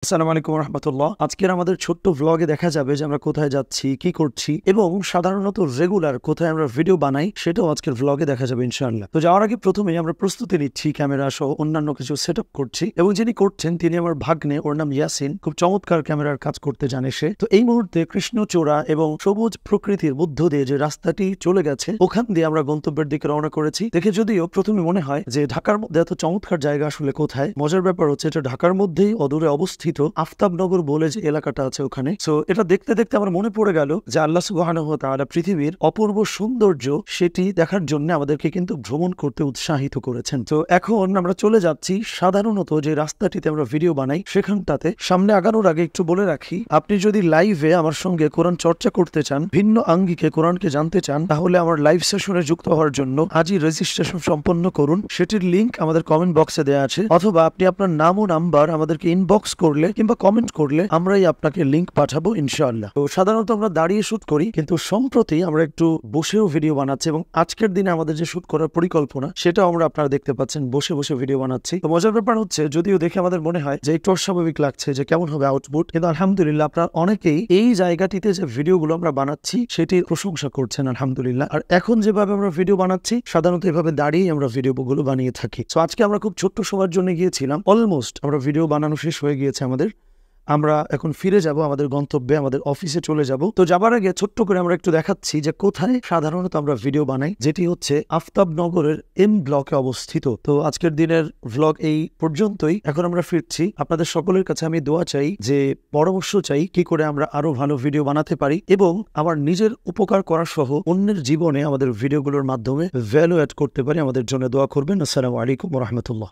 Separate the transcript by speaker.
Speaker 1: আসসালামু আলাইকুম রহমতুল্লাহ। আজকের আমাদের ছোট্ট ভ্লগে দেখা যাবে যে আমরা কোথায় যাচ্ছি, কি করছি এবং সাধারণত রেগুলার কোথায় আমরা ভিডিও বানাই সেটাও আজকের ভ্লগে দেখা যাবে ইনশাআল্লাহ। তো যাওয়ার আগে প্রথমেই আমরা প্রস্তুতি নিচ্ছি, ক্যামেরা সহ অন্যান্য কিছু সেট আপ করছি এবং যিনি করছেন তিনি আমার ভাগ্নে, ওর নাম ইয়াসিন। খুব চমৎকার ক্যামেরার কাজ করতে জানে সে। তো এই মুহূর্তে কৃষ্ণচূড়া এবং সবুজ প্রকৃতির মধ্য দিয়ে যে রাস্তাটি চলে গেছে ওখান দিয়ে আমরা গন্তব্যের দিকে রওনা করেছি। দেখে যদিও প্রথমে মনে হয় যে ঢাকার মধ্যে এত চমৎকার জায়গা আসলে কোথায়। মজার ব্যাপার হচ্ছে এটা ঢাকার মধ্যেই অদূরে অবস্থিত আফতাবনগর বলে যে এলাকাটা আছে ওখানে। সো এটা দেখতে দেখতে আমার মনে পড়ে গেল যে আল্লাহ সুবহানাহু ওয়া তাআলা পৃথিবীর অপূর্ব সৌন্দর্য সেটি দেখার জন্য আমাদেরকে কিন্তু ভ্রমণ করতে উৎসাহিত করেছেন। তো এখন আমরা চলে যাচ্ছি সাধারণত যে রাস্তাটিতে আমরা ভিডিও বানাই সেখানটাতে। সামনে আগানোর আগে একটু বলে রাখি, আপনি যদি লাইভে আমার সঙ্গে কোরআন চর্চা করতে চান, ভিন্ন আঙ্গিকে কোরআনকে জানতে চান, তাহলে আমার লাইভ সেশনে যুক্ত হওয়ার জন্য আজই রেজিস্ট্রেশন সম্পন্ন করুন। সেটির লিংক আমাদের কমেন্ট বক্সে দেওয়া আছে, অথবা আপনি আপনার নাম ও নাম্বার আমাদেরকে ইনবক্স করলে কিংবা কমেন্ট করলে আমরাই আপনাকে লিংক পাঠাবো ইনশাআল্লাহ। তো সাধারণত আমরা দাঁড়িয়ে শুট করি, কিন্তু সম্প্রতি আমরা একটু বসেও ভিডিও বানাচ্ছি এবং আজকের দিনে আমাদের যে শুট করার পরিকল্পনা সেটাও আমরা আপনারা দেখতে পাচ্ছেন, বসে বসে ভিডিও বানাচ্ছি। তো মজার ব্যাপার হচ্ছে, যদিও দেখে আমাদের মনে হয় যে একটু অস্বাভাবিক লাগছে যে কেমন হবে আউটপুট, কিন্তু আলহামদুলিল্লাহ আপনারা অনেকেই এই জায়গাটিতে যে ভিডিওগুলো আমরা বানাচ্ছি সেটির প্রশংসা করছেন আলহামদুলিল্লাহ। আর এখন যেভাবে আমরা ভিডিও বানাচ্ছি সাধারণত এভাবে দাঁড়িয়ে আমরা ভিডিওগুলো বানিয়ে থাকি। তো আজকে আমরা খুব ছোট্ট সময়ের জন্য গিয়েছিলাম, অলমোস্ট আমরা ভিডিও বানানো শেষ হয়ে গিয়েছে আমাদের। আমরা এখন ফিরে যাব আমাদের গন্তব্যে, আমাদের অফিসে চলে যাব। তো যাবার আগে ছোট্ট করে আমরা একটু দেখাচ্ছি যে কোথায় সাধারণত আমরা ভিডিও বানাই, যেটি হচ্ছে আফতাবনগরের এম ব্লকে অবস্থিত। তো আজকের দিনের ভ্লগ এই পর্যন্তই। এখন আমরা ফিরছি। আপনাদের সকলের কাছে আমি দোয়া চাই, যে পরামর্শ চাই কি করে আমরা আরো ভালো ভিডিও বানাতে পারি এবং আমার নিজের উপকার করা সহ অন্যের জীবনে আমাদের ভিডিওগুলোর মাধ্যমে ভ্যালু অ্যাড করতে পারি। আমাদের জন্য দোয়া করবেন। আসসালামু আলাইকুম ওয়া রাহমাতুল্লাহ।